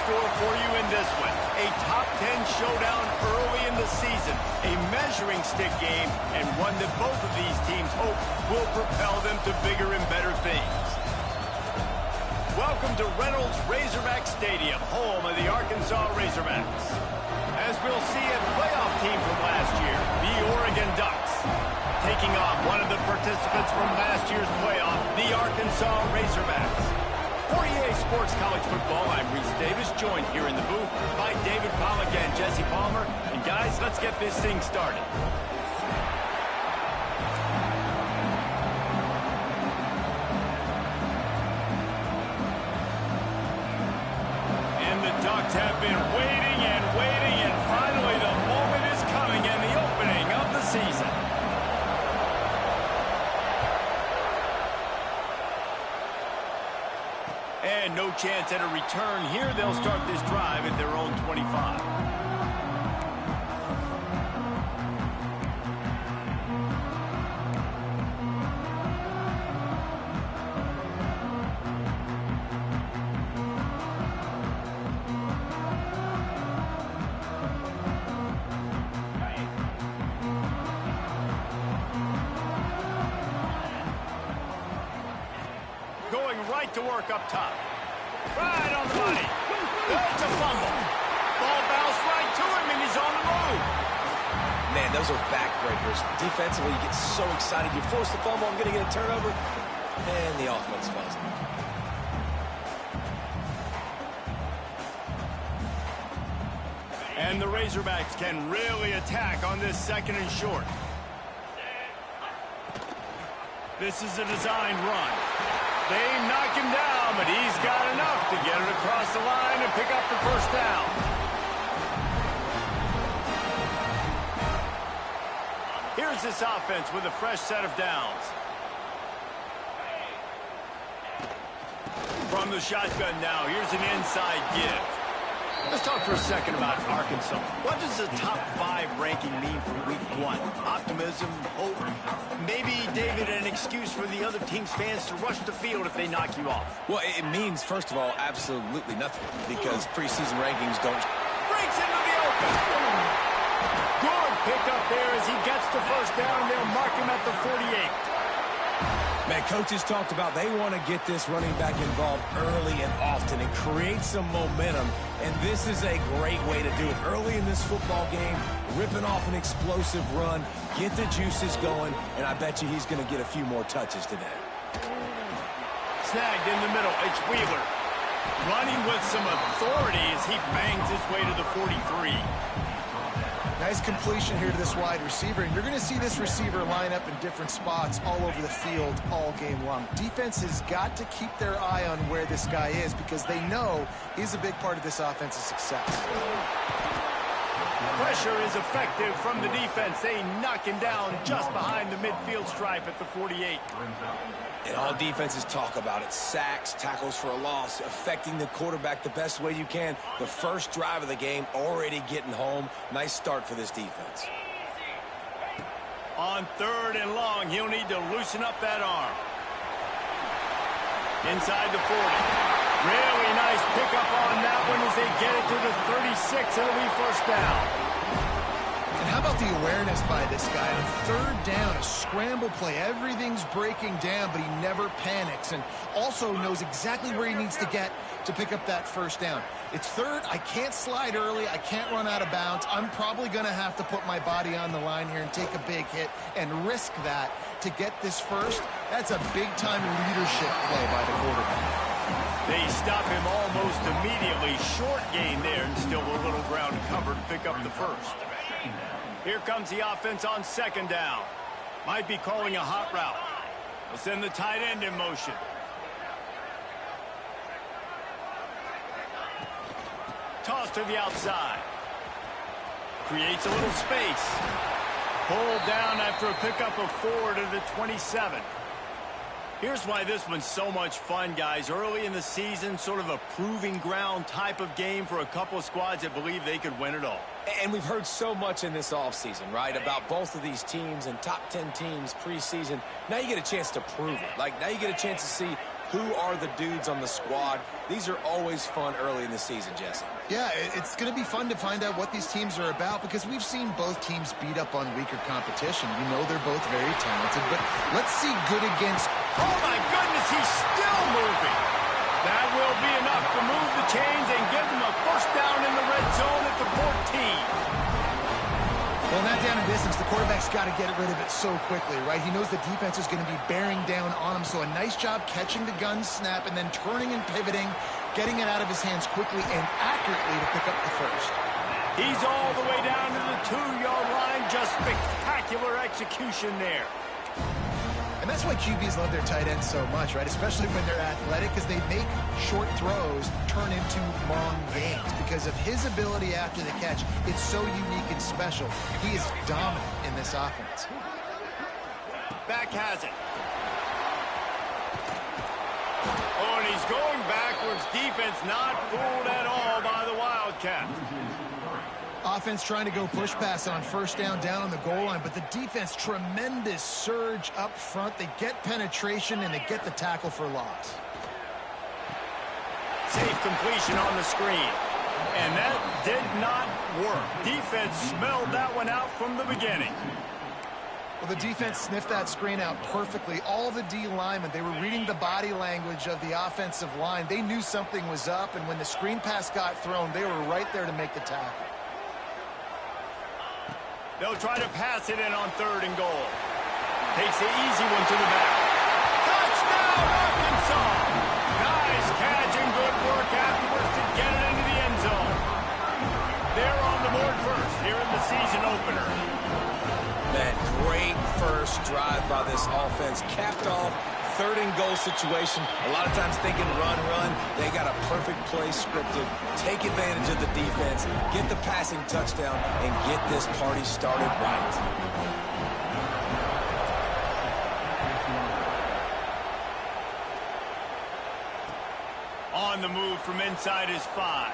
store for you in this one. A top 10 showdown early in the season. A measuring stick game, and one that both of these teams hope will propel them to bigger and better things. Welcome to Reynolds Razorback Stadium, home of the Arkansas Razorbacks. As we'll see a playoff team from last year, the Oregon Ducks, taking on one of the participants from last year's playoff, the Arkansas Razorbacks. For EA Sports College Football, I'm Reese Davis, joined here in the booth by David Pollack and Jesse Palmer. And guys, let's get this thing started. And the Ducks have been waiting, and finally the moment is coming and the opening of the season. And no chance at a return here. They'll start this drive at their own 25. Going right to work up top. Right on the money. It's a fumble. Ball bounced right to him, and he's on the move. Man, those are backbreakers. Defensively, you get so excited. You force the fumble, I'm going to get a turnover, and the offense falls in. And the Razorbacks can really attack on this second and short. This is a designed run. They knock him down, but he's got enough to get it across the line and pick up the first down. Here's this offense with a fresh set of downs. From the shotgun now, here's an inside give. Let's talk for a second about Arkansas. What does the top 5 ranking mean for week 1? Optimism, hope, maybe, David, an excuse for the other team's fans to rush the field if they knock you off? Well, it means, first of all, absolutely nothing, because preseason rankings don't... Breaks into the open. Good pickup there as he gets the first down. They'll mark him at the 48. Man, coaches talked about they want to get this running back involved early and often and create some momentum, and this is a great way to do it. Early in this football game, ripping off an explosive run, get the juices going, and I bet you he's going to get a few more touches today. Snagged in the middle, it's Wheeler. Running with some authority as he bangs his way to the 43. Nice completion here to this wide receiver, and you're going to see this receiver line up in different spots all over the field all game long. Defense has got to keep their eye on where this guy is because they know he's a big part of this offense's success. Pressure is effective from the defense. They knock him down just behind the midfield stripe at the 48. And all defenses talk about it. Sacks, tackles for a loss, affecting the quarterback the best way you can. The first drive of the game, already getting home. Nice start for this defense. On 3rd and long, he'll need to loosen up that arm. Inside the 40. Really nice pickup on that one as they get it to the 36. It'll be first down. And how about the awareness by this guy? On 3rd down, a scramble play. Everything's breaking down, but he never panics and also knows exactly where he needs to get to pick up that first down. It's 3rd. I can't slide early. I can't run out of bounds. I'm probably going to have to put my body on the line here and take a big hit and risk that to get this first. That's a big-time leadership play by the quarterback. They stop him almost immediately. Short gain there and still a little ground to cover to pick up the first. Here comes the offense on 2nd down. Might be calling a hot route. They'll send the tight end in motion. Toss to the outside. Creates a little space. Pulled down after a pickup of 4 to the 27. Here's why this one's so much fun, guys. Early in the season, sort of a proving ground type of game for a couple of squads that believe they could win it all. And we've heard so much in this offseason, right, about both of these teams and top 10 teams preseason. Now you get a chance to prove it. Like, now you get a chance to see Who are the dudes on the squad? These are always fun early in the season, Jesse. Yeah, it's going to be fun to find out what these teams are about because we've seen both teams beat up on weaker competition. We know they're both very talented, but let's see good against... Oh, my goodness, he's still moving. That will be enough to move the chains and give them a first down in the red zone at the 14. Well, not down in distance, the quarterback's got to get rid of it so quickly, right? He knows the defense is going to be bearing down on him, so a nice job catching the gun snap and then turning and pivoting, getting it out of his hands quickly and accurately to pick up the first. He's all the way down to the 2-yard line. Just spectacular execution there. And that's why QBs love their tight ends so much, right? Especially when they're athletic, because they make short throws turn into long gains. Because of his ability after the catch, it's so unique and special. He is dominant in this offense. Back has it. Oh, and he's going backwards. Defense not fooled at all by the Wildcat. Offense trying to go push pass on first down on the goal line, but the defense, tremendous surge up front. They get penetration, and they get the tackle for loss. Safe completion on the screen. And that did not work. Defense smelled that one out from the beginning. Well, the defense sniffed that screen out perfectly. All the D linemen, they were reading the body language of the offensive line. They knew something was up, and when the screen pass got thrown, they were right there to make the tackle. They'll try to pass it in on 3rd and goal. Takes the easy one to the back. Touchdown, Arkansas! Nice catch and good work afterwards to get it into the end zone. They're on the board first here in the season opener. Man, great first drive by this offense. Capped off, 3rd and goal situation. A lot of times thinking run. They got a perfect play scripted. Take advantage of the defense, get the passing touchdown, and get this party started right. On the move from inside his 5.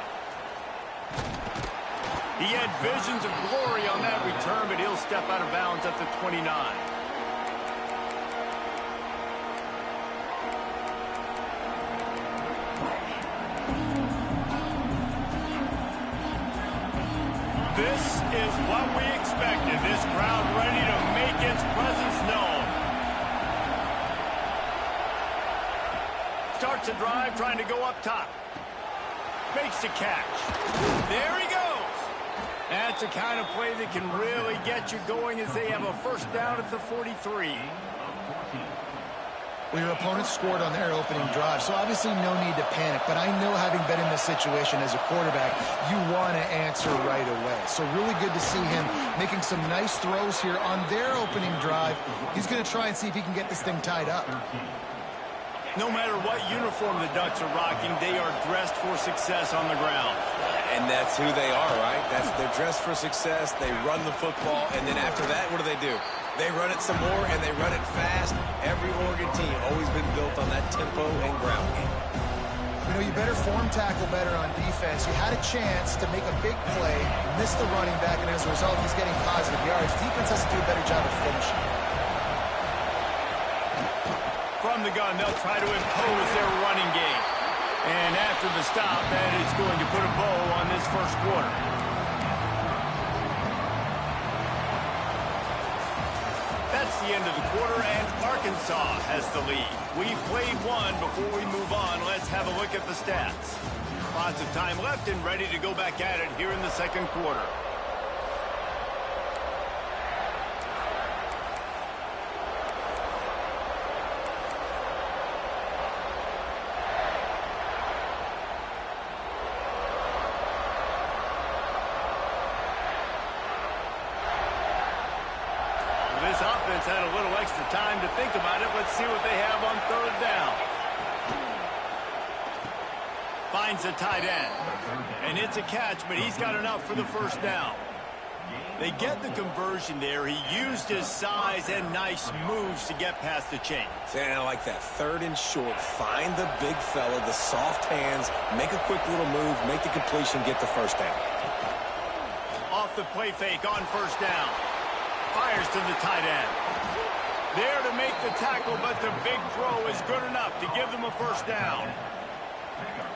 He had visions of glory on that return, but he'll step out of bounds at the 29. This is what we expected. This crowd ready to make its presence known. Starts a drive trying to go up top. Makes the catch. There he goes. That's the kind of play that can really get you going as they have a first down at the 43. Well, your opponent scored on their opening drive, so obviously no need to panic. But I know, having been in this situation as a quarterback, you want to answer right away. So really good to see him making some nice throws here on their opening drive. He's going to try and see if he can get this thing tied up. No matter what uniform the Ducks are rocking, they are dressed for success on the ground. And that's who they are, right? They're dressed for success. They run the football, and then after that, what do? They run it some more, and they run it fast. Every Oregon team always been built on that tempo and ground game. You know, you better form tackle better on defense. You had a chance to make a big play, missed the running back, and as a result, he's getting positive yards. Defense has to do a better job of finishing. From the gun, they'll try to impose their running game. And after the stop, that is going to put a bow on this first quarter. That's the end of the quarter, and Arkansas has the lead. We've played one. Before we move on, let's have a look at the stats. Lots of time left and ready to go back at it here in the second quarter. This offense had a little extra time to think about it. Let's see what they have on 3rd down. Finds a tight end. And it's a catch, but he's got enough for the first down. They get the conversion there. He used his size and nice moves to get past the chains. And I like that. 3rd and short. Find the big fella, the soft hands, make a quick little move, make the completion, get the first down. Off the play fake on first down. Fires to the tight end. There to make the tackle, but the big throw is good enough to give them a first down.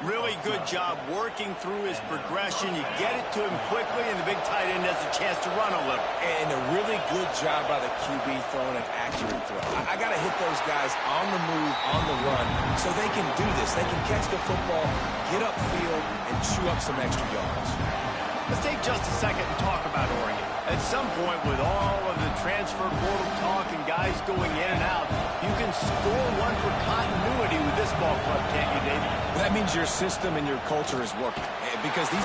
Really good job working through his progression. You get it to him quickly, and the big tight end has a chance to run a little. And a really good job by the QB throwing an accurate throw. I got to hit those guys on the move, on the run, so they can do this. They can catch the football, get upfield, and chew up some extra yards. Let's take just a second and talk about Oregon. At some point, with all of the transfer portal talk and guys going in and out, you can score one for continuity with this ball club, can't you, David? That means your system and your culture is working. Because these...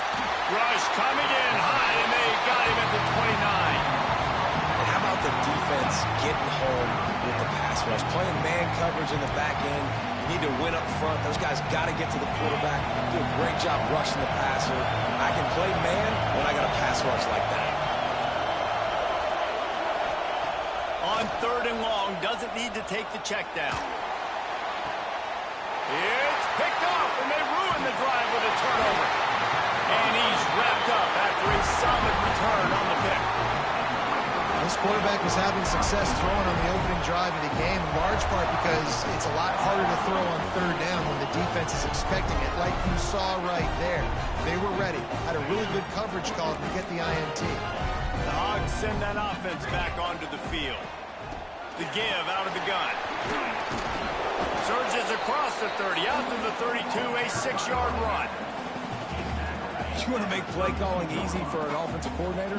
Rush coming in high, and they got him at the 29. And how about the defense getting home with the pass rush? Playing man coverage in the back end. You need to win up front. Those guys got to get to the quarterback. Do a great job rushing the passer. I can play man when I got a pass rush like that. On 3rd and long, doesn't need to take the check down. It's picked off, and they ruin the drive with a turnover. And he's wrapped up after a solid return on the pick. This quarterback was having success throwing on the opening drive of the game, in large part because it's a lot harder to throw on 3rd down when the defense is expecting it, like you saw right there. They were ready, had a really good coverage call to get the INT. The Hogs send that offense back onto the field. The give out of the gun. Surges across the 30, out to the 32, a 6-yard run. You want to make play calling easy for an offensive coordinator?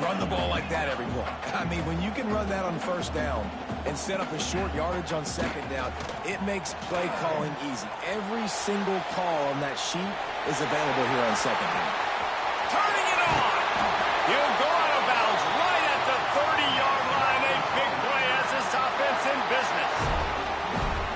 Run the ball like that every play. I mean, when you can run that on 1st down and set up a short yardage on 2nd down, it makes play calling easy. Every single call on that sheet is available here on 2nd down. Turning it on. He'll go out of bounds right at the 30-yard line. A big play as this offense in business.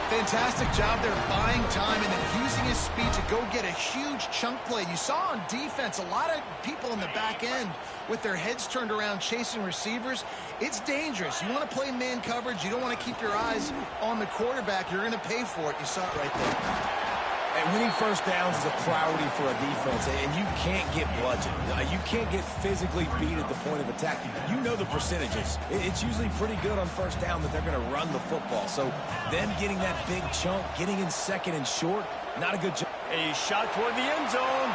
Fantastic job there buying time and then using his speed to go get a huge chunk play. You saw on defense a lot of people in the back end with their heads turned around chasing receivers. It's dangerous. You want to play man coverage. You don't want to keep your eyes on the quarterback. You're going to pay for it. You saw it right there. And winning 1st downs is a priority for a defense, and you can't get bludgeoned. You can't get physically beat at the point of attack. You know the percentages. It's usually pretty good on 1st down that they're going to run the football. So them getting that big chunk, getting in 2nd and short, not a good job. A shot toward the end zone.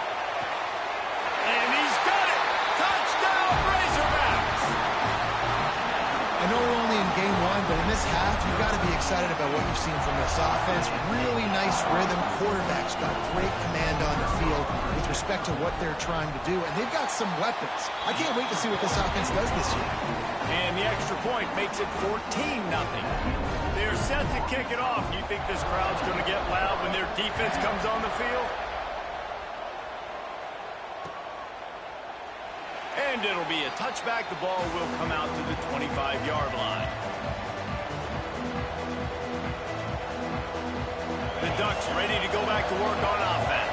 And he's got it. Touchdown, Razorbacks. I know we're only in game 1, but in this half, you've got to be excited about what you've seen from this offense. Really nice rhythm. Quarterback's got great command on the field with respect to what they're trying to do, and they've got some weapons. I can't wait to see what this offense does this year. And the extra point makes it 14-0. They're set to kick it off. You think this crowd's going to get loud when their defense comes on the field? And it'll be a touchback. The ball will come out to the 25-yard line. The Ducks ready to go back to work on offense.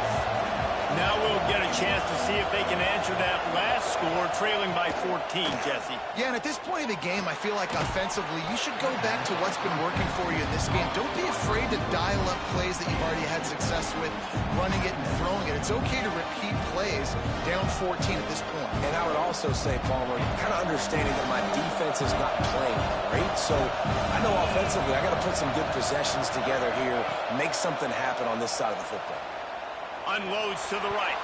Now we'll get a chance to see if they can answer that last score, trailing by 14, Jesse. Yeah, and at this point of the game, I feel like offensively, you should go back to what's been working for you in this game. Don't be afraid to dial up plays that you've already had success with, running it and throwing it. It's okay to repeat plays down 14 at this point. And I would also say, Palmer, kind of understanding that my defense is not playing great. So I know offensively, I got to put some good possessions together here, make something happen on this side of the football. Unloads to the right.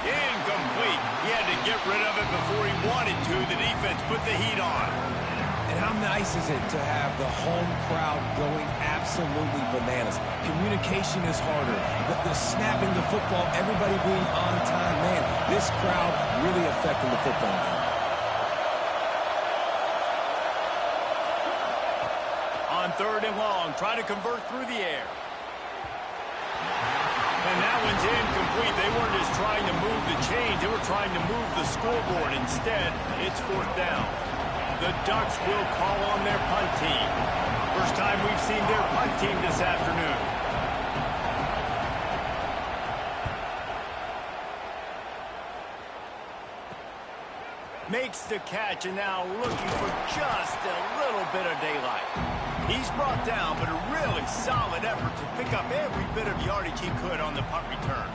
Incomplete. He had to get rid of it before he wanted to. The defense put the heat on. And how nice is it to have the home crowd going absolutely bananas? Communication is harder. The snapping the football, everybody being on time. Man, this crowd really affecting the football game. On 3rd and long, try to convert through the air. And that one's incomplete. They weren't just trying to move the chains. They were trying to move the scoreboard. Instead, it's 4th down. The Ducks will call on their punt team. First time we've seen their punt team this afternoon. Makes the catch, and now looking for just a little bit of daylight. He's brought down, but a really solid effort to pick up every bit of yardage he could on the punt return.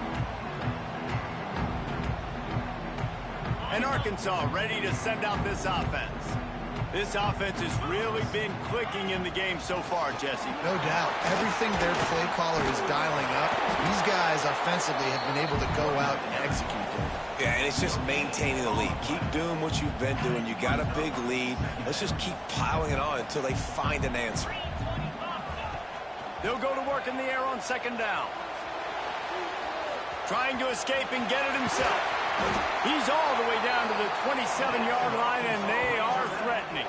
And Arkansas ready to send out this offense. This offense has really been clicking in the game so far, Jesse. No doubt. Everything their play caller is dialing up, these guys offensively have been able to go out and execute there. Yeah, and it's just maintaining the lead. Keep doing what you've been doing. You got a big lead. Let's just keep piling it on until they find an answer. They'll go to work in the air on second down. Trying to escape and get it himself. He's all the way down to the 27-yard line, and they are threatening.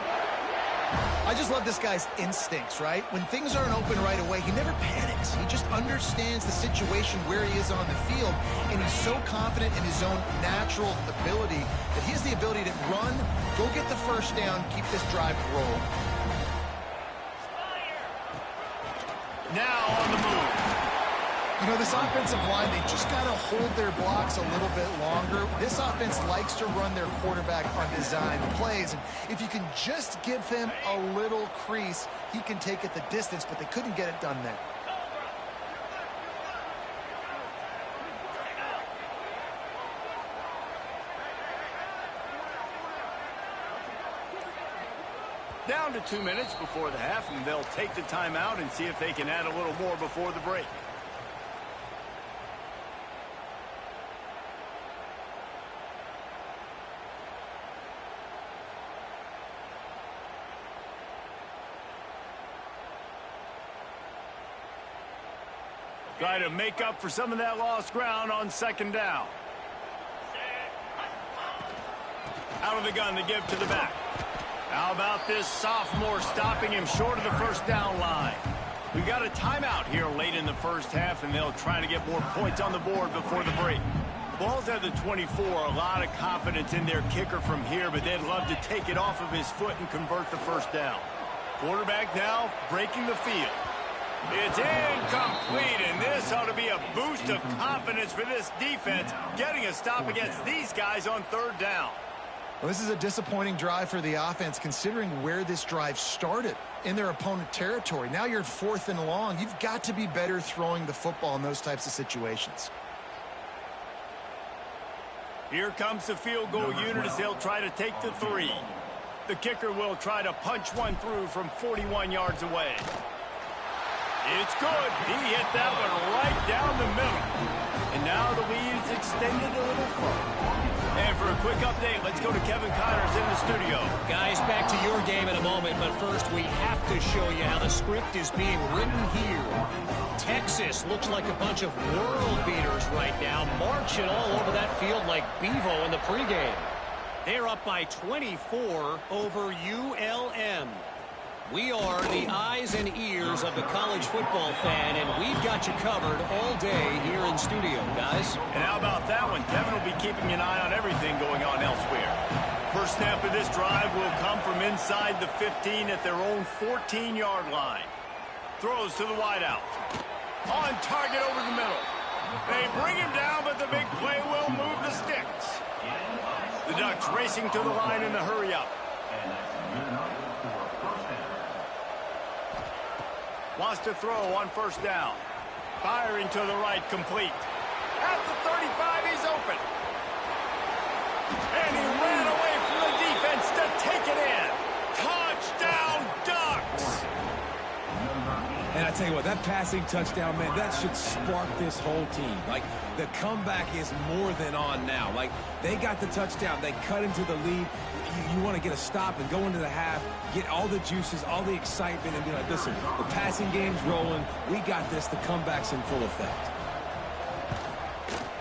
I just love this guy's instincts, right? When things aren't open right away, he never panics. He just understands the situation where he is on the field, and he's so confident in his own natural ability that he has the ability to run, go get the first down, keep this drive rolling. Now on the move. You know, this offensive line, they just got to hold their blocks a little bit longer. This offense likes to run their quarterback on design plays. And if you can just give him a little crease, he can take it the distance, but they couldn't get it done there. Down to 2 minutes before the half, and they'll take the timeout and see if they can add a little more before the break. Try to make up for some of that lost ground on second down. Out of the gun to give to the back. How about this sophomore stopping him short of the first down line? We got a timeout here late in the first half, and they'll try to get more points on the board before the break. Ball's at the 24. A lot of confidence in their kicker from here, but they'd love to take it off of his foot and convert the first down. Quarterback now breaking the field. It's incomplete, and this ought to be a boost of confidence for this defense, getting a stop against these guys on third down. Well, this is a disappointing drive for the offense, considering where this drive started, in their opponent territory. Now you're 4th and long. You've got to be better throwing the football in those types of situations. Here comes the field goal unit as they'll try to take the 3. The kicker will try to punch one through from 41 yards away. It's good. He hit that one right down the middle. And now the lead is extended a little further. And for a quick update, let's go to Kevin Connors in the studio. Guys, back to your game in a moment, but first we have to show you how the script is being written here. Texas looks like a bunch of world beaters right now, marching all over that field like Bevo in the pregame. They're up by 24 over ULM. We are the eyes and ears of the college football fan, and we've got you covered all day here in studio, guys. And how about that one? Kevin will be keeping an eye on everything going on elsewhere. First snap of this drive will come from inside the 15 at their own 14-yard line. Throws to the wideout. On target over the middle. They bring him down, but the big play will move the sticks. The Ducks racing to the line in a hurry-up. Wants to throw on first down. Firing to the right, complete. At the 35, he's open. And he ran away from the defense to take it in. Touchdown, Ducks! And I tell you what, that passing touchdown, man, that should spark this whole team. Like, the comeback is more than on now. Like, they got the touchdown. They cut into the lead. You want to get a stop and go into the half, get all the juices, all the excitement, and be like, listen, the passing game's rolling. We got this. The comeback's in full effect.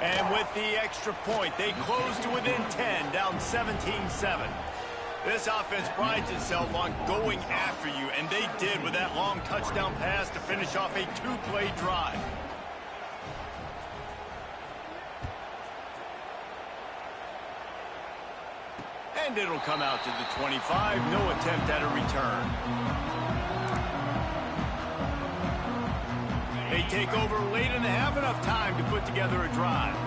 And with the extra point, they close to within 10, down 17-7. This offense prides itself on going after you, and they did with that long touchdown pass to finish off a 2-play drive. And it'll come out to the 25. No attempt at a return. They take over late and have enough time to put together a drive.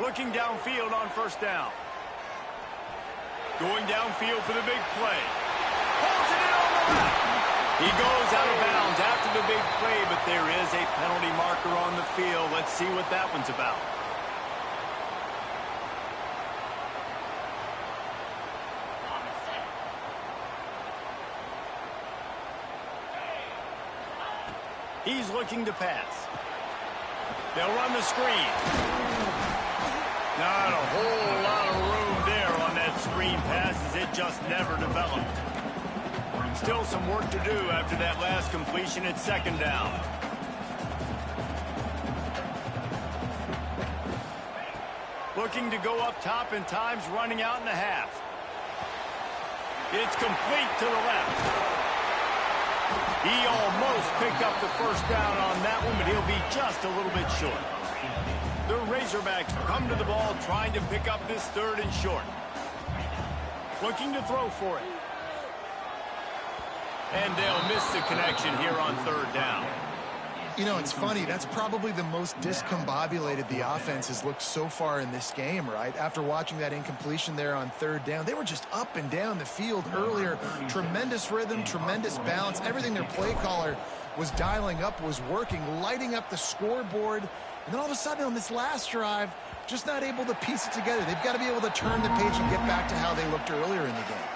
Looking downfield on first down. Going downfield for the big play. Pulls it in on the left. He goes out of bounds after the big play, but there is a penalty marker on the field. Let's see what that one's about. He's looking to pass. They'll run the screen. Not a whole lot of room there on that screen pass as it just never developed. Still some work to do after that last completion at second down. Looking to go up top and time's running out in the half. It's complete to the left. He almost picked up the first down on that one, but he'll be just a little bit short. The Razorbacks come to the ball trying to pick up this third and short. Looking to throw for it. And they'll miss the connection here on third down. You know, it's funny. That's probably the most discombobulated the offense has looked so far in this game, right? After watching that incompletion there on third down, they were just up and down the field earlier. Tremendous rhythm, tremendous balance. Everything their play caller was dialing up was working, lighting up the scoreboard. And then all of a sudden on this last drive, just not able to piece it together. They've got to be able to turn the page and get back to how they looked earlier in the game.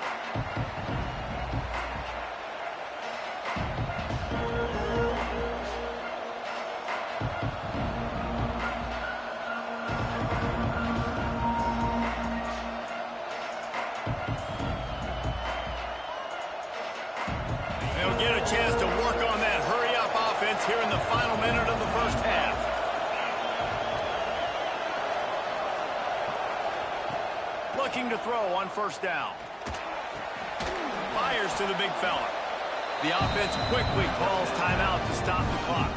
They'll get a chance to work on that hurry-up offense here in the final minute of the first half. Looking to throw on first down. Fires to the big fella. The offense quickly calls timeout to stop the clock.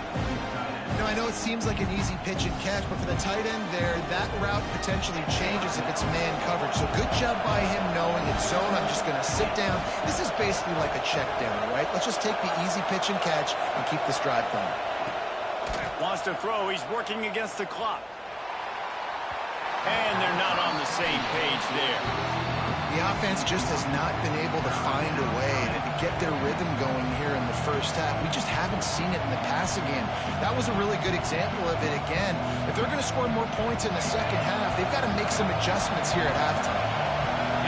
You know, I know it seems like an easy pitch and catch, but for the tight end there, that route potentially changes if it's man coverage. So good job by him knowing it's zone. I'm just going to sit down. This is basically like a check down, right? Let's just take the easy pitch and catch and keep this drive going. Wants to throw. He's working against the clock. And they're not on the same page there. The offense just has not been able to find a way to get their rhythm going here in the first half. We just haven't seen it in the passing game. That was a really good example of it again. If they're going to score more points in the second half, they've got to make some adjustments here at halftime.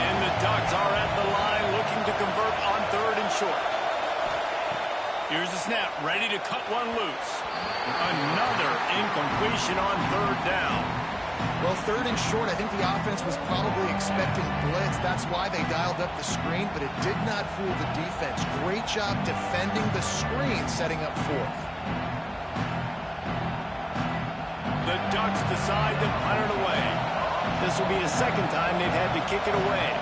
And the Ducks are at the line looking to convert on third and short. Here's the snap, ready to cut one loose. Another incompletion on third down. Well, third and short, I think the offense was probably expecting blitz. That's why they dialed up the screen, but it did not fool the defense. Great job defending the screen, setting up fourth. The Ducks decide to punt it away. This will be the second time they've had to kick it away.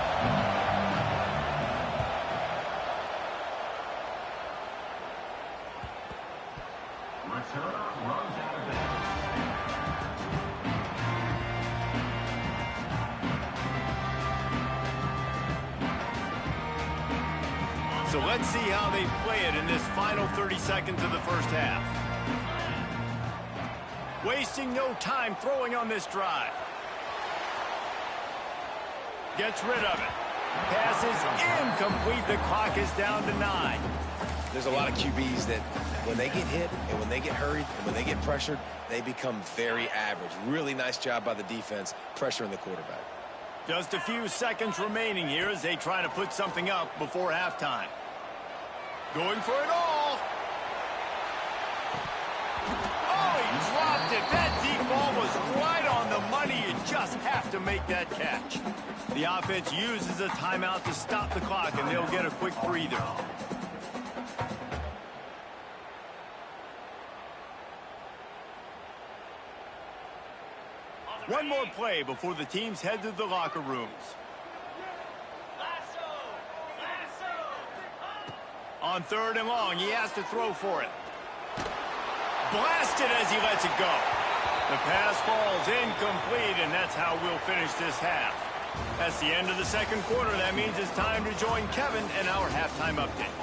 So let's see how they play it in this final 30 seconds of the first half. Wasting no time throwing on this drive. Gets rid of it. Pass is incomplete. The clock is down to 9. There's a lot of QBs that when they get hit and when they get hurried and when they get pressured, they become very average. Really nice job by the defense pressuring the quarterback. Just a few seconds remaining here as they try to put something up before halftime. Going for it all. Oh, he dropped it. That deep ball was right on the money. You just have to make that catch. The offense uses a timeout to stop the clock, and they'll get a quick breather. One more play before the teams head to the locker rooms. On third and long, he has to throw for it. Blasted as he lets it go. The pass falls incomplete, and that's how we'll finish this half. That's the end of the second quarter. That means it's time to join Kevin and our halftime update.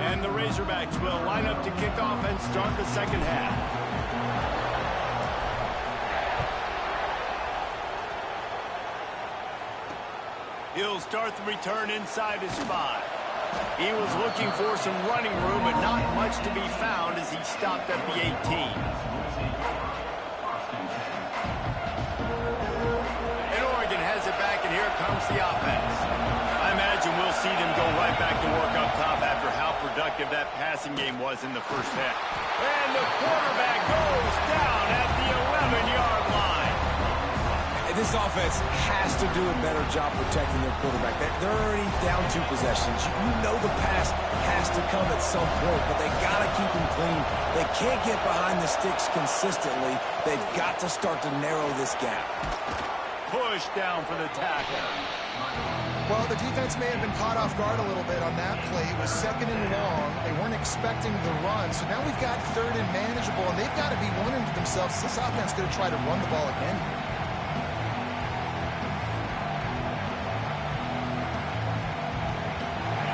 And the Razorbacks will line up to kick off and start the second half. He'll start the return inside his 5. He was looking for some running room, but not much to be found as he stopped at the 18. And Oregon has it back, and here comes the offense. I imagine we'll see them go effective that passing game was in the first half. And the quarterback goes down at the 11-yard line. This offense has to do a better job protecting their quarterback. They're already down 2 possessions. You know the pass has to come at some point, but they got to keep him clean. They can't get behind the sticks consistently. They've got to start to narrow this gap. Push down for the tackle. Well, the defense may have been caught off guard a little bit on that play. It was 2nd and long. They weren't expecting the run. So now we've got 3rd and manageable, and they've got to be wondering to themselves, this offense is going to try to run the ball again.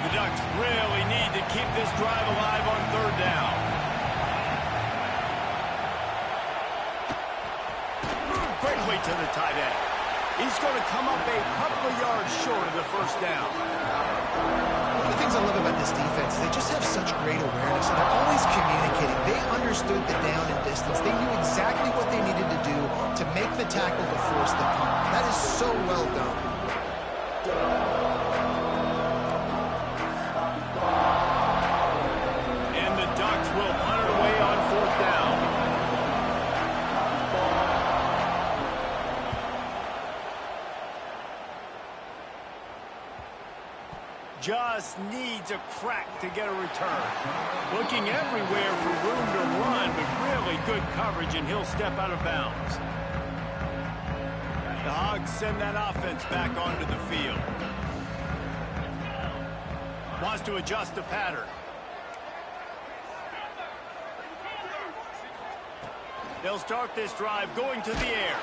The Ducks really need to keep this drive alive on 3rd down. Quickly to the tight end. He's going to come up a couple of yards short of the 1st down. One of the things I love about this defense is they just have such great awareness, and they're always communicating. They understood the down and distance. They knew exactly what they needed to do to make the tackle to force the punt. That is so well done. And the Ducks will punt it away on 4th down. Just needs a crack to get a return. Looking everywhere for room to run, but really good coverage, and he'll step out of bounds. The Hogs send that offense back onto the field. Wants to adjust the pattern. They'll start this drive going to the air.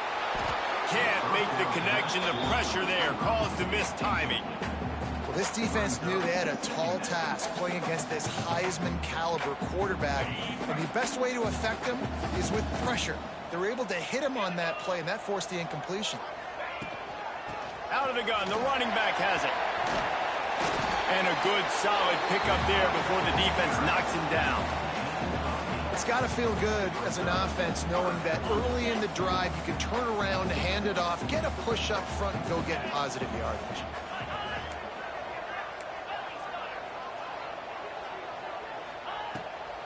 Can't make the connection. The pressure there caused the missed timing. Well, this defense knew they had a tall task playing against this Heisman caliber quarterback, and the best way to affect him is with pressure. They were able to hit him on that play, and that forced the incompletion. Out of the gun, the running back has it. And a good, solid pickup there before the defense knocks him down. It's got to feel good as an offense knowing that early in the drive you can turn around, hand it off, get a push up front, and go get positive yardage.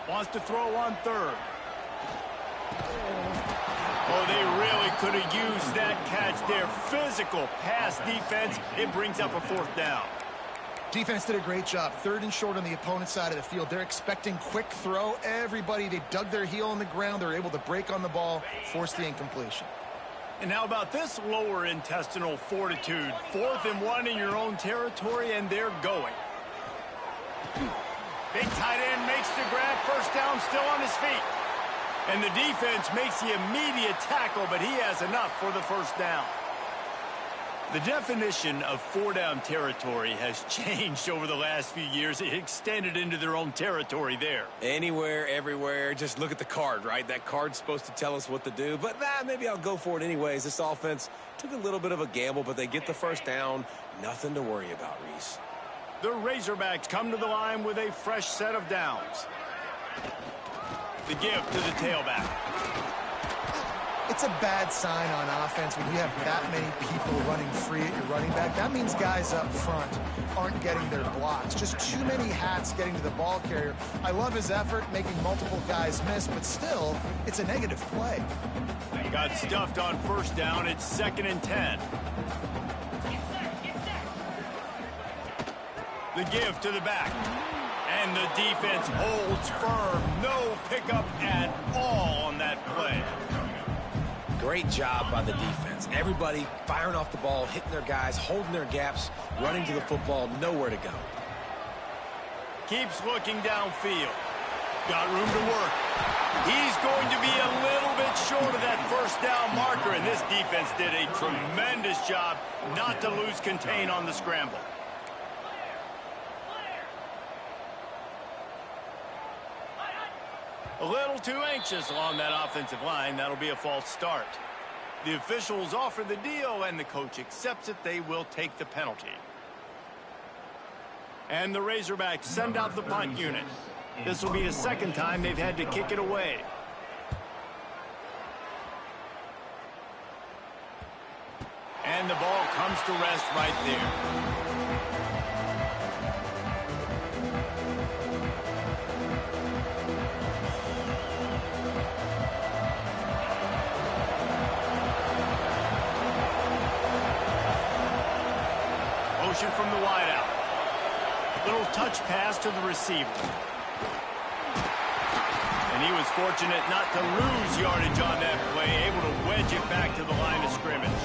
Wants to throw on 3rd. Oh, they really could have used that catch there. Physical pass defense. It brings up a 4th down. Defense did a great job. 3rd and short on the opponent's side of the field. They're expecting quick throw. Everybody, they dug their heel on the ground. They're able to break on the ball, force the incompletion. And how about this lower intestinal fortitude? 4th and 1 in your own territory, and they're going. Big tight end makes the grab. 1st down, still on his feet. And the defense makes the immediate tackle, but he has enough for the 1st down. The definition of 4-down territory has changed over the last few years. It extended into their own territory there. Anywhere, everywhere, just look at the card, right? That card's supposed to tell us what to do, but maybe I'll go for it anyways. This offense took a little bit of a gamble, but they get the 1st down. Nothing to worry about, Reese. The Razorbacks come to the line with a fresh set of downs. The give to the tailback. It's a bad sign on offense when you have that many people running free at your running back. That means guys up front aren't getting their blocks. Just too many hats getting to the ball carrier. I love his effort, making multiple guys miss, but still, it's a negative play. Got stuffed on 1st down. It's 2nd and 10. The give to the back. And the defense holds firm. No pickup at all on that play. Great job by the defense. Everybody firing off the ball, hitting their guys, holding their gaps, running to the football, nowhere to go. Keeps looking downfield. Got room to work. He's going to be a little bit short of that 1st down marker, and this defense did a tremendous job not to lose contain on the scramble. A little too anxious along that offensive line. That'll be a false start. The officials offer the deal, and the coach accepts it. They will take the penalty. And the Razorbacks send out the punt unit. This will be the 2nd time they've had to kick it away. And the ball comes to rest right there. motion from the wideout. Little touch pass to the receiver. And he was fortunate not to lose yardage on that play, able to wedge it back to the line of scrimmage.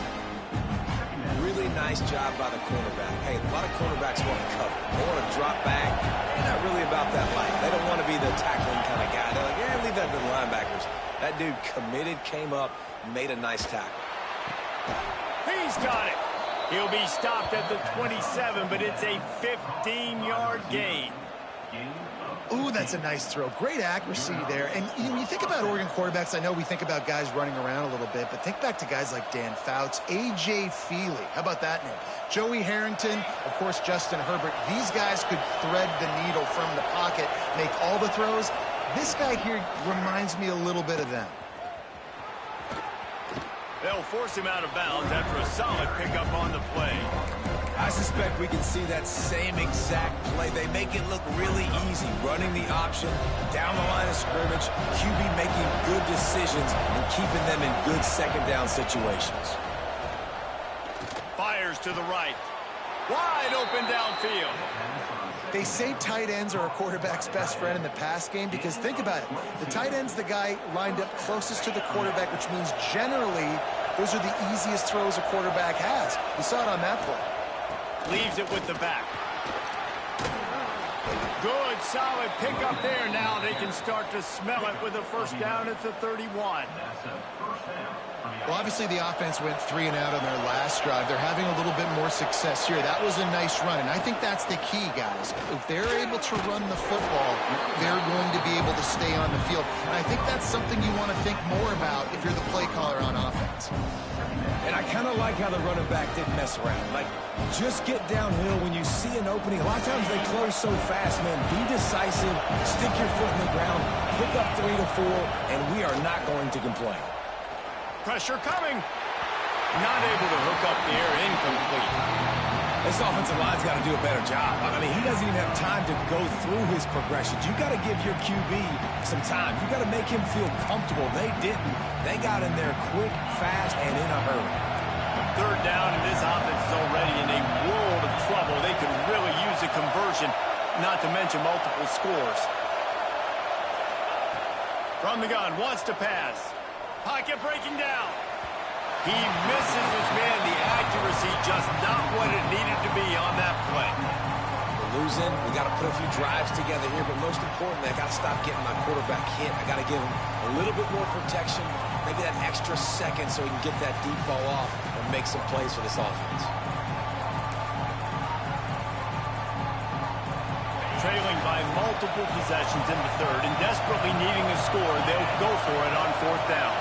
Really nice job by the cornerback. Hey, a lot of cornerbacks want to cover. They want to drop back. They're not really about that life. They don't want to be the tackling kind of guy. They're like, yeah, leave that to the linebackers. That dude committed, came up, made a nice tackle. He's got it. He'll be stopped at the 27, but it's a 15-yard gain. Ooh, that's a nice throw. Great accuracy there. And you think about Oregon quarterbacks, I know we think about guys running around a little bit, but think back to guys like Dan Fouts, A.J. Feely. How about that name? Joey Harrington, of course, Justin Herbert. These guys could thread the needle from the pocket, make all the throws. This guy here reminds me a little bit of them. They'll force him out of bounds after a solid pickup on the play. I suspect we can see that same exact play. They make it look really easy, running the option down the line of scrimmage, QB making good decisions and keeping them in good second down situations. Fires to the right. Wide open downfield. They say tight ends are a quarterback's best friend in the pass game because think about it. The tight end's the guy lined up closest to the quarterback, which means generally those are the easiest throws a quarterback has. You saw it on that play. Leaves it with the back. Good, solid pickup there. Now they can start to smell it with a first down at the 31. Well, obviously the offense went 3 and out on their last drive. They're having a little bit more success here. That was a nice run, and I think that's the key, guys. If they're able to run the football, they're going to be able to stay on the field. And I think that's something you want to think more about if you're the play caller on offense. And I kind of like how the running back didn't mess around. Like, just get downhill when you see an opening. A lot of times they close so fast, man. Be decisive, stick your foot in the ground, pick up 3 to 4, and we are not going to complain. Pressure coming. Not able to hook up the air, incomplete. This offensive line's got to do a better job. I mean, he doesn't even have time to go through his progressions. You got to give your QB some time. You got to make him feel comfortable. They didn't. They got in there quick, fast, and in a hurry. Third down, and this offense is already in a world of trouble. They could really use a conversion, not to mention multiple scores. From the gun, wants to pass. Pocket breaking down. He misses his man. The accuracy just not what it needed to be on that play. We're losing. We got to put a few drives together here, but most importantly, I got to stop getting my quarterback hit. I got to give him a little bit more protection, maybe that extra second so he can get that deep ball off and make some plays for this offense. Trailing by multiple possessions in the third and desperately needing a score, they'll go for it on fourth down.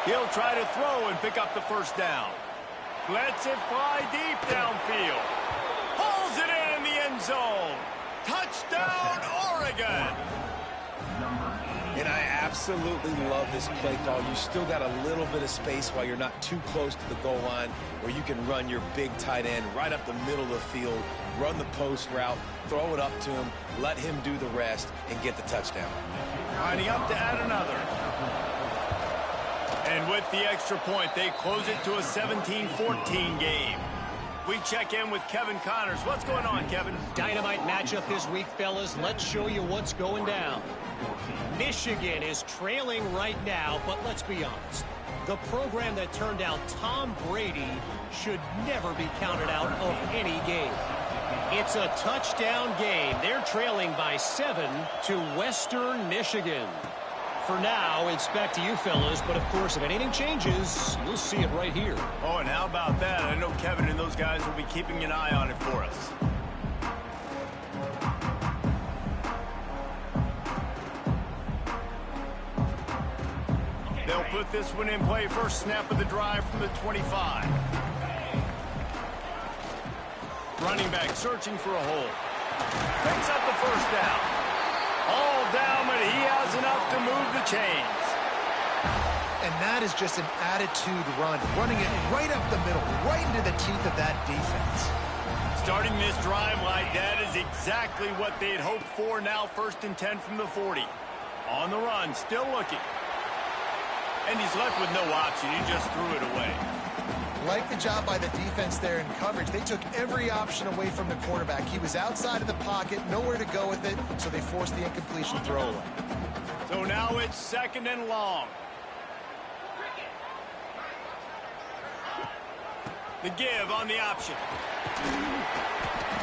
He'll try to throw and pick up the first down. Lets it fly deep downfield. Pulls it in the end zone. Touchdown, Oregon! And I absolutely love this play call. You still got a little bit of space while you're not too close to the goal line where you can run your big tight end right up the middle of the field, run the post route, throw it up to him, let him do the rest, and get the touchdown. Lining up to add another. And with the extra point, they close it to a 17-14 game. We check in with Kevin Connors. What's going on, Kevin? Dynamite matchup this week, fellas. Let's show you what's going down. Michigan is trailing right now, but let's be honest. The program that turned out Tom Brady should never be counted out of any game. It's a touchdown game. They're trailing by 7 to Western Michigan. For now, it's back to you fellas, but of course, if anything changes, you'll see it right here. Oh, and how about that? I know Kevin and those guys will be keeping an eye on it for us. They'll put this one in play. First snap of the drive from the 25. Running back searching for a hole. Picks up the first down. All down, but he has enough to move the chains. And that is just an attitude run. Running it right up the middle, right into the teeth of that defense. Starting this drive like that is exactly what they'd hoped for. Now 1st and 10 from the 40. On the run, still looking. And he's left with no option. He just threw it away. Like the job by the defense there in coverage. They took every option away from the quarterback. He was outside of the pocket, nowhere to go with it, so they forced the incompletion throwaway. So now it's 2nd and long. The give on the option.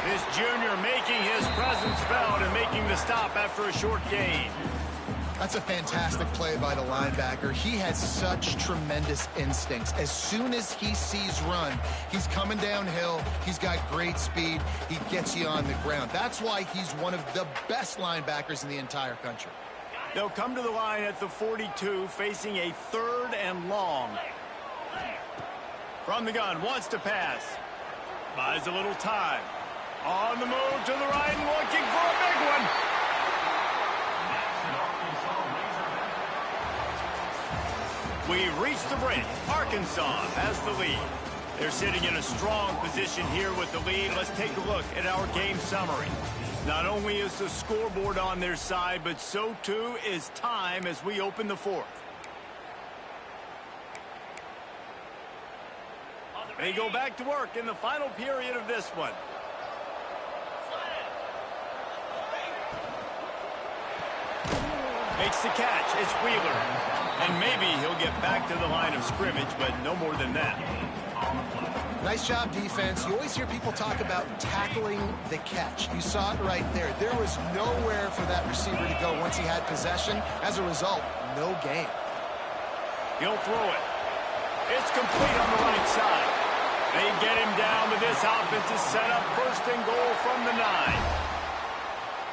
This junior making his presence felt and making the stop after a short gain. That's a fantastic play by the linebacker. He has such tremendous instincts. As soon as he sees run, he's coming downhill. He's got great speed. He gets you on the ground. That's why he's one of the best linebackers in the entire country. They'll come to the line at the 42, facing a 3rd and long. From the gun, wants to pass. Buys a little time. On the move to the right and looking for a big one. We've reached the break. Arkansas has the lead. They're sitting in a strong position here with the lead. Let's take a look at our game summary. Not only is the scoreboard on their side, but so too is time as we open the 4th. They go back to work in the final period of this one. Makes the catch. It's Wheeler. And maybe he'll get back to the line of scrimmage, but no more than that. Nice job, defense. You always hear people talk about tackling the catch. You saw it right there. There was nowhere for that receiver to go once he had possession. As a result, no gain. He'll throw it. It's complete on the right side. They get him down, but this offense is set up 1st and goal from the 9.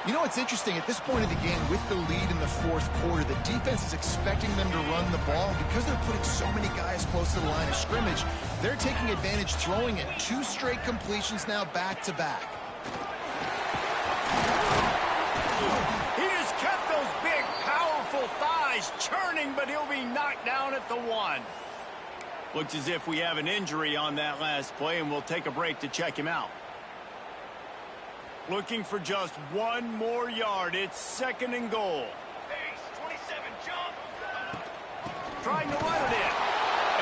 You know what's interesting? At this point of the game, with the lead in the 4th quarter, the defense is expecting them to run the ball. Because they're putting so many guys close to the line of scrimmage, they're taking advantage throwing it. 2 straight completions now back-to-back. He just kept those big, powerful thighs churning, but he'll be knocked down at the 1. Looks as if we have an injury on that last play, and we'll take a break to check him out. Looking for just 1 more yard. It's 2nd and goal. Pace, 27, jump. Trying to run it in.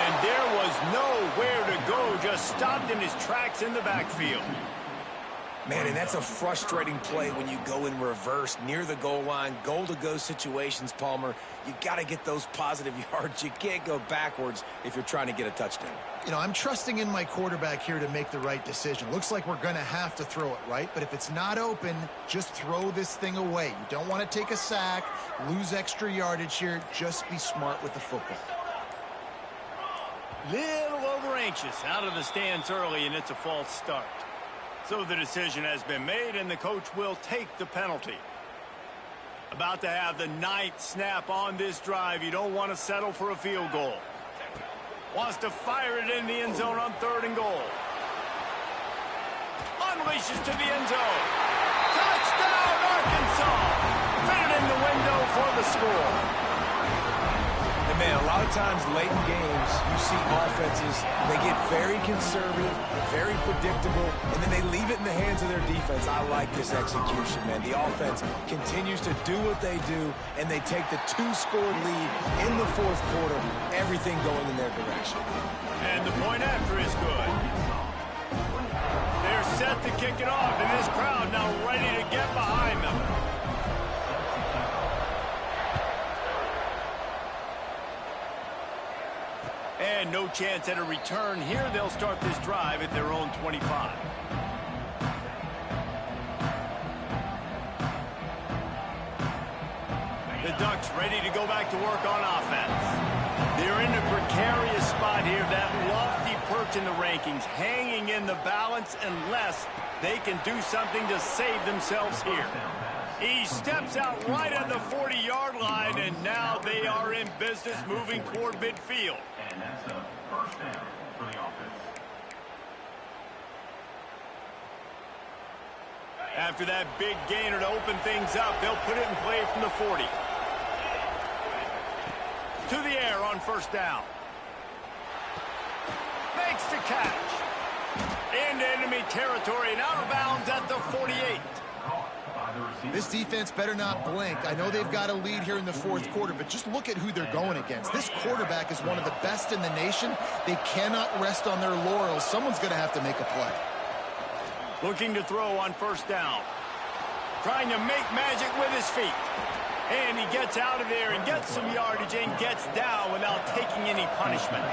And there was nowhere to go. Just stopped in his tracks in the backfield. Man, and that's a frustrating play when you go in reverse near the goal line. Goal-to-go situations, Palmer. You got to get those positive yards. You can't go backwards if you're trying to get a touchdown. You know, I'm trusting in my quarterback here to make the right decision. Looks like we're going to have to throw it, right? But if it's not open, just throw this thing away. You don't want to take a sack, lose extra yardage here. Just be smart with the football. Little over anxious out of the stands early, and it's a false start. So the decision has been made, and the coach will take the penalty. About to have the 9th snap on this drive. You don't want to settle for a field goal. Wants to fire it in the end zone on 3rd and goal. Unleashes to the end zone. Touchdown, Arkansas! Fitted in the window for the score. And man, a lot of times late in games, you see offenses, they get very conservative, very predictable, and then they leave it in the hands of their defense. I like this execution, man. The offense continues to do what they do, and they take the 2-score lead in the 4th quarter, everything going in their direction. And the point after is good. They're set to kick it off, and this crowd now ready to get behind them. And no chance at a return here. They'll start this drive at their own 25. The Ducks ready to go back to work on offense. They're in a precarious spot here. That lofty perch in the rankings, hanging in the balance unless they can do something to save themselves here. He steps out right at the 40-yard line, and now they are in business moving toward midfield. And that's a 1st down for the offense. After that big gainer to open things up, they'll put it in play from the 40. To the air on 1st down. Makes the catch. Into enemy territory and out of bounds at the 48. Caught by the receiver. This defense better not blink. I know they've got a lead here in the fourth quarter, but just look at who they're going against. This quarterback is one of the best in the nation. They cannot rest on their laurels. Someone's going to have to make a play. Looking to throw on first down. Trying to make magic with his feet. And he gets out of there and gets some yardage and gets down without taking any punishment.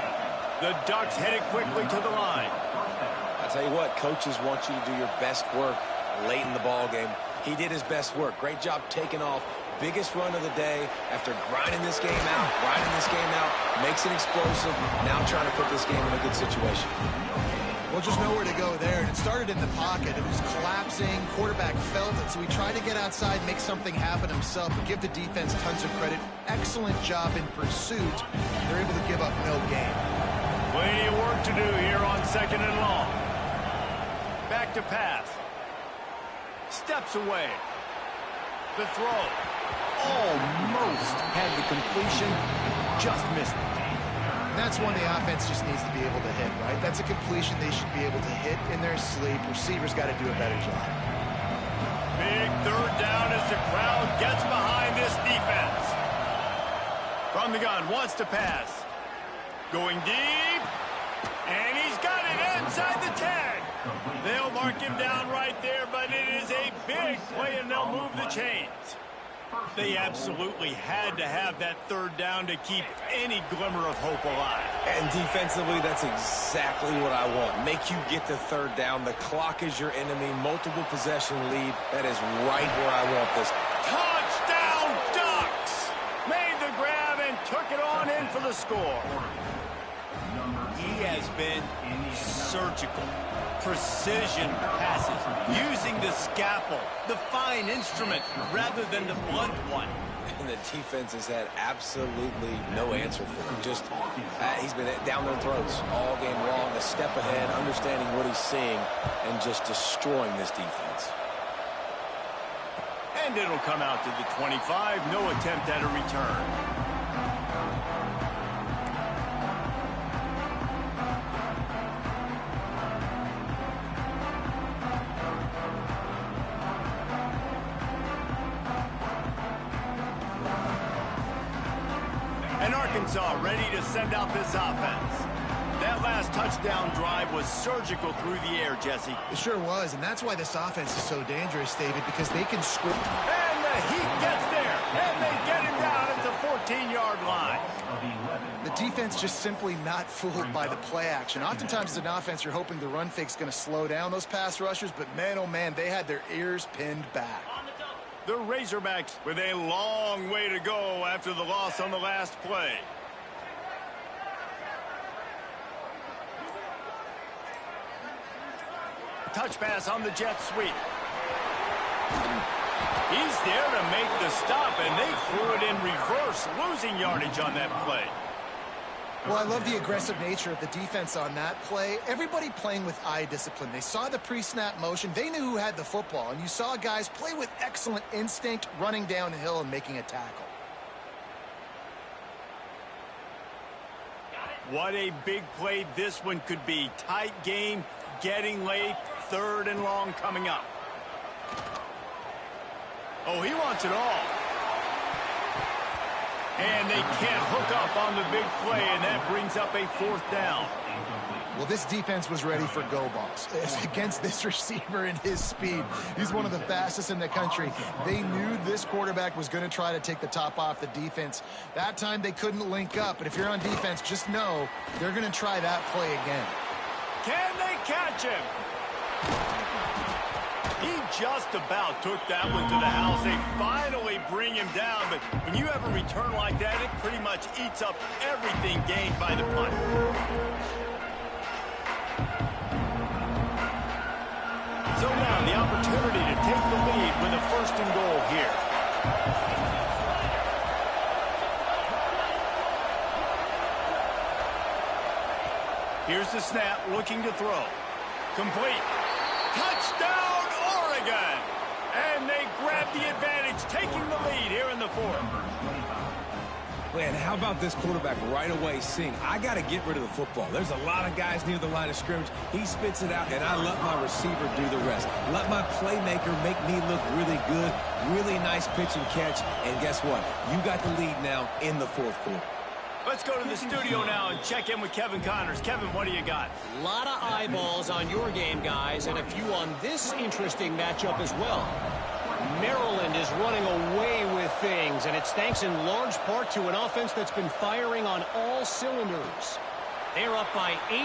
The Ducks headed quickly to the line. I tell you what, coaches want you to do your best work late in the ball game. He did his best work. Great job taking off. Biggest run of the day after grinding this game out, makes it explosive. Now trying to put this game in a good situation. Well, just nowhere to go there, and it started in the pocket. It was collapsing. Quarterback felt it, so he tried to get outside, make something happen himself, but give the defense tons of credit. Excellent job in pursuit. They're able to give up no gain. Plenty of work to do here on second and long. Back to pass. Steps away. The throw. Almost had the completion. Just missed it. And that's one the offense just needs to be able to hit, right? That's a completion they should be able to hit in their sleep. Receivers got to do a better job. Big third down as the crowd gets behind this defense. From the gun, wants to pass. Going deep. And he's got it inside the 10. They'll mark him down right there, but it is a big play, and they'll move the chains. They absolutely had to have that third down to keep any glimmer of hope alive. And defensively, that's exactly what I want. Make you get the third down. The clock is your enemy. Multiple possession lead. That is right where I want this. Touchdown, Ducks! Made the grab and took it on in for the score. He has been surgical. Precision passes, using the scalpel, the fine instrument, rather than the blunt one. And the defense has had absolutely no answer for him. Just, he's been down their throats all game long, a step ahead, understanding what he's seeing, and just destroying this defense. And it'll come out to the 25, no attempt at a return. And Arkansas ready to send out this offense. That last touchdown drive was surgical through the air, Jesse. It sure was, and that's why this offense is so dangerous, David, because they can score. And the Heat gets there, and they get him down at the 14-yard line. The defense just simply not fooled by the play action. Oftentimes as an offense, you're hoping the run fake's going to slow down those pass rushers, but man, oh man, they had their ears pinned back. The Razorbacks with a long way to go after the loss on the last play. Touch pass on the jet sweep. He's there to make the stop, and they threw it in reverse, losing yardage on that play. Well, I love the aggressive nature of the defense on that play. Everybody playing with eye discipline. They saw the pre-snap motion. They knew who had the football, and you saw guys play with excellent instinct, running downhill and making a tackle. What a big play this one could be. Tight game, getting late, third and long coming up. Oh, he wants it all. And they can't hook up on the big play, and that brings up a fourth down. Well, this defense was ready for go balls. Against this receiver and his speed, he's one of the fastest in the country. They knew this quarterback was going to try to take the top off the defense. That time they couldn't link up, but if you're on defense, just know they're going to try that play again. Can they catch him? He just about took that one to the house. They finally bring him down, but when you have a return like that, it pretty much eats up everything gained by the punt. So now the opportunity to take the lead with a first and goal here. Here's the snap, looking to throw. Complete. Touchdown, Oregon! And they grab the advantage, taking the lead here in the fourth. And how about this quarterback right away seeing, I got to get rid of the football. There's a lot of guys near the line of scrimmage. He spits it out, and I let my receiver do the rest. Let my playmaker make me look really good, really nice pitch and catch. And guess what? You got the lead now in the fourth quarter. Let's go to the studio now and check in with Kevin Connors. Kevin, what do you got? A lot of eyeballs on your game, guys, and a few on this interesting matchup as well. Maryland is running away with things, and it's thanks in large part to an offense that's been firing on all cylinders. They're up by 18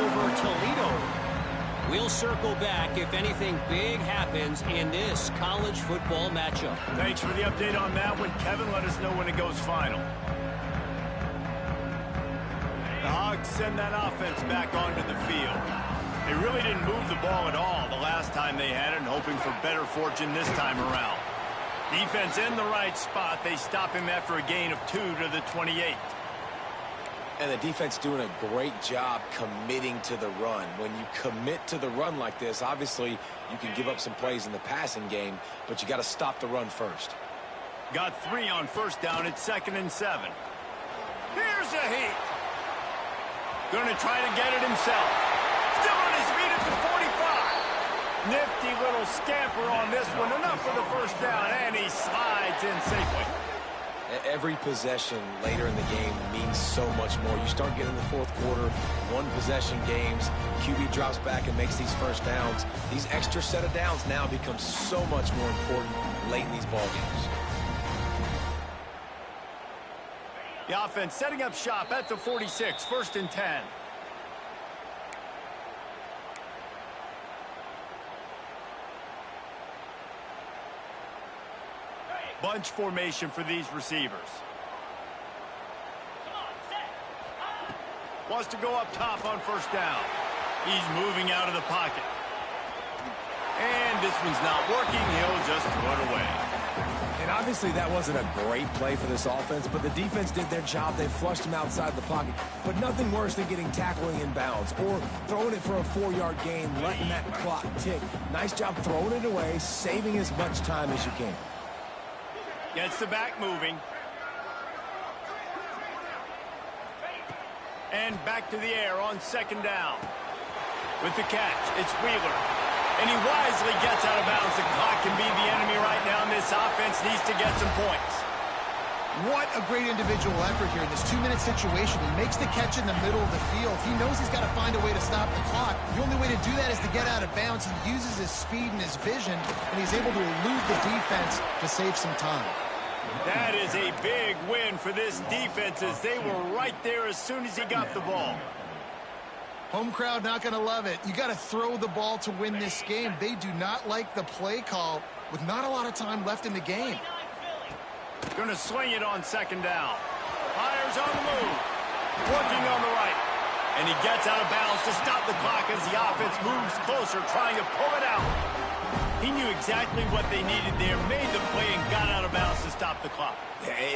over Toledo. We'll circle back if anything big happens in this college football matchup. Thanks for the update on that one, Kevin. Let us know when it goes final. The Hogs send that offense back onto the field. They really didn't move the ball at all the last time they had it, and hoping for better fortune this time around. Defense in the right spot. They stop him after a gain of 2 to the 28. And the defense doing a great job committing to the run. When you commit to the run like this, obviously you can give up some plays in the passing game, but you got to stop the run first. Got 3 on first down. It's 2nd and 7. Here's a heat. Going to try to get it himself. Still on his feet at the 45. Nifty little scamper on this one. Enough for the first down, and he slides in safely. Every possession later in the game means so much more. You start getting the fourth quarter, one possession games, QB drops back and makes these first downs. These extra set of downs now become so much more important late in these ball games. The offense setting up shop at the 46, 1st and 10. Bunch formation for these receivers. Wants to go up top on first down. He's moving out of the pocket. And this one's not working. He'll just throw it away. And obviously that wasn't a great play for this offense, but the defense did their job. They flushed him outside the pocket. But nothing worse than getting tackling in bounds or throwing it for a 4-yard gain, letting that clock tick. Nice job throwing it away, saving as much time as you can. Gets the back moving. And back to the air on 2nd down. With the catch, it's Wheeler. And he wisely gets out of bounds. The clock can be the enemy right now, and this offense needs to get some points. What a great individual effort here in this 2-minute situation. He makes the catch in the middle of the field. He knows he's got to find a way to stop the clock. The only way to do that is to get out of bounds. He uses his speed and his vision, and he's able to elude the defense to save some time. That is a big win for this defense, as they were right there as soon as he got the ball. Home crowd not going to love it. You got to throw the ball to win this game. They do not like the play call with not a lot of time left in the game. Going to swing it on 2nd down. Fires on the move. Working on the right. And he gets out of bounds to stop the clock as the offense moves closer, trying to pull it out. He knew exactly what they needed there, made the play, and got out of bounds to stop the clock.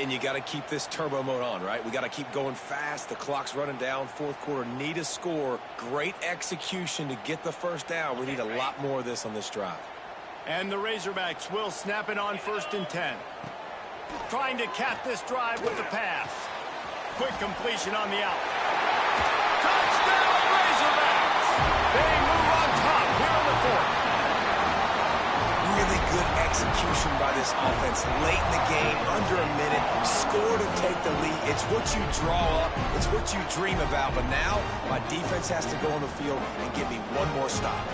And you got to keep this turbo mode on, right? We got to keep going fast. The clock's running down. Fourth quarter, need a score. Great execution to get the first down. We need a lot more of this on this drive. And the Razorbacks will snap it on 1st and 10. Trying to cap this drive with the pass. Quick completion on the out. Touchdown, Razorbacks! They move on top here in the 4th. Really good execution by this offense late in the game, under a minute, score to take the lead. It's what you draw up, it's what you dream about, but now my defense has to go on the field and give me one more stop.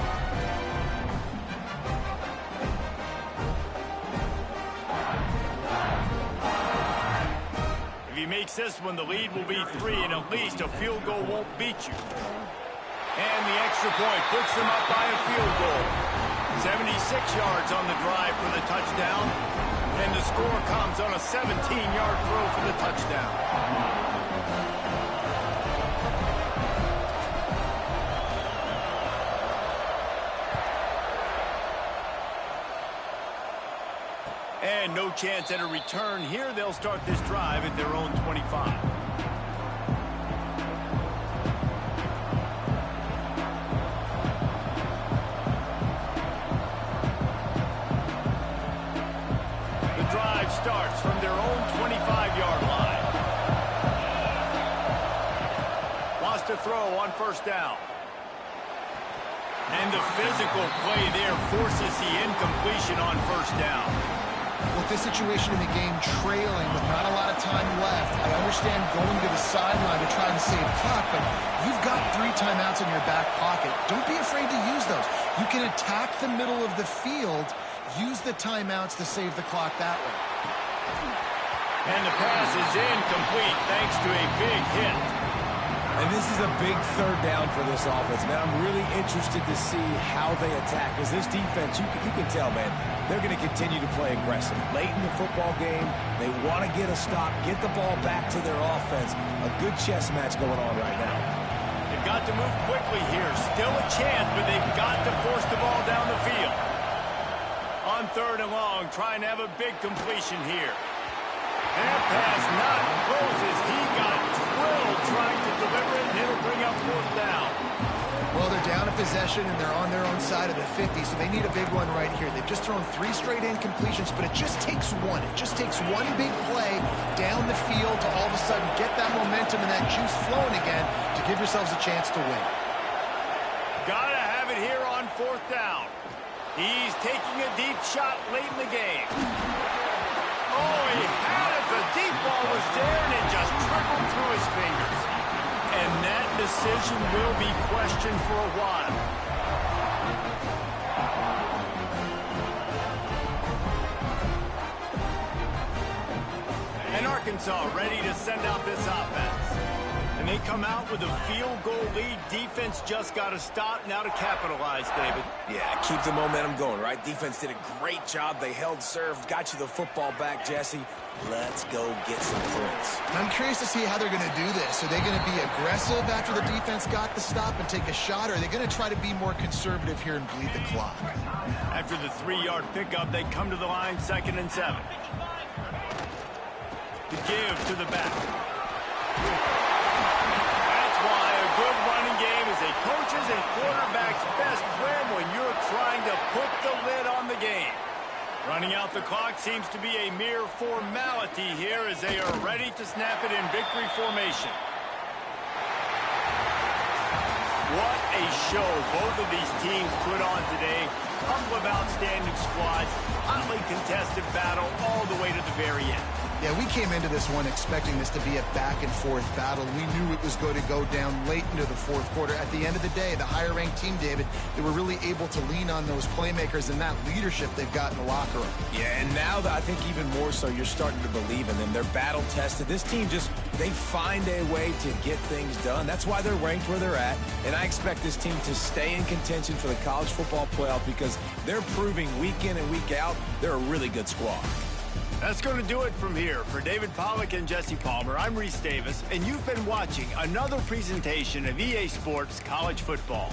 If he makes this one, the lead will be 3, and at least a field goal won't beat you. And the extra point puts them up by a field goal. 76 yards on the drive for the touchdown, and the score comes on a 17-yard throw for the touchdown. And no chance at a return here. They'll start this drive at their own 25. Starts from their own 25-yard line. to throw on first down. And the physical play there forces the incompletion on first down. With this situation in the game, trailing with not a lot of time left, I understand going to the sideline to try and save clock, but you've got 3 timeouts in your back pocket. Don't be afraid to use those. You can attack the middle of the field, use the timeouts to save the clock that way. And the pass is incomplete thanks to a big hit. And this is a big third down for this offense, man. I'm really interested to see how they attack. Because this defense, you can tell, man, they're going to continue to play aggressive. Late in the football game, they want to get a stop, get the ball back to their offense. A good chess match going on right now. They've got to move quickly here. Still a chance, but they've got to force the ball down the field. On third and long, trying to have a big completion here. That pass not close as he got drilled trying to deliver it, and it'll bring up fourth down. Well, they're down a possession, and they're on their own side of the 50, so they need a big one right here. They've just thrown 3 straight incompletions, but it just takes one. It just takes one big play down the field to all of a sudden get that momentum and that juice flowing again to give yourselves a chance to win. Gotta have it here on fourth down. He's taking a deep shot late in the game. Oh, he had it. The deep ball was there, and it just trickled through his fingers. And that decision will be questioned for a while. And Arkansas ready to send out this offense. And they come out with a field goal lead. Defense just got to stop now to capitalize, David. Yeah, keep the momentum going, right? Defense did a great job. They held serve, got you the football back, Jesse. Let's go get some points. I'm curious to see how they're going to do this. Are they going to be aggressive after the defense got the stop and take a shot, or are they going to try to be more conservative here and bleed the clock? After the 3-yard pickup, they come to the line, 2nd and 7. To give to the back. That's why a good running game is a coach's and quarterback's best friend when you're trying to put the lid on the game. Running out the clock seems to be a mere formality here as they are ready to snap it in victory formation. What a show both of these teams put on today. Couple of outstanding squads, hotly contested battle all the way to the very end. Yeah, we came into this one expecting this to be a back-and-forth battle. We knew it was going to go down late into the fourth quarter. At the end of the day, the higher-ranked team, David, they were really able to lean on those playmakers and that leadership they've got in the locker room. Yeah, and now I think even more so, you're starting to believe in them. They're battle-tested. This team they find a way to get things done. That's why they're ranked where they're at. And I expect this team to stay in contention for the college football playoff because they're proving week in and week out they're a really good squad. That's going to do it from here. For David Pollack and Jesse Palmer, I'm Reese Davis, and you've been watching another presentation of EA Sports College Football.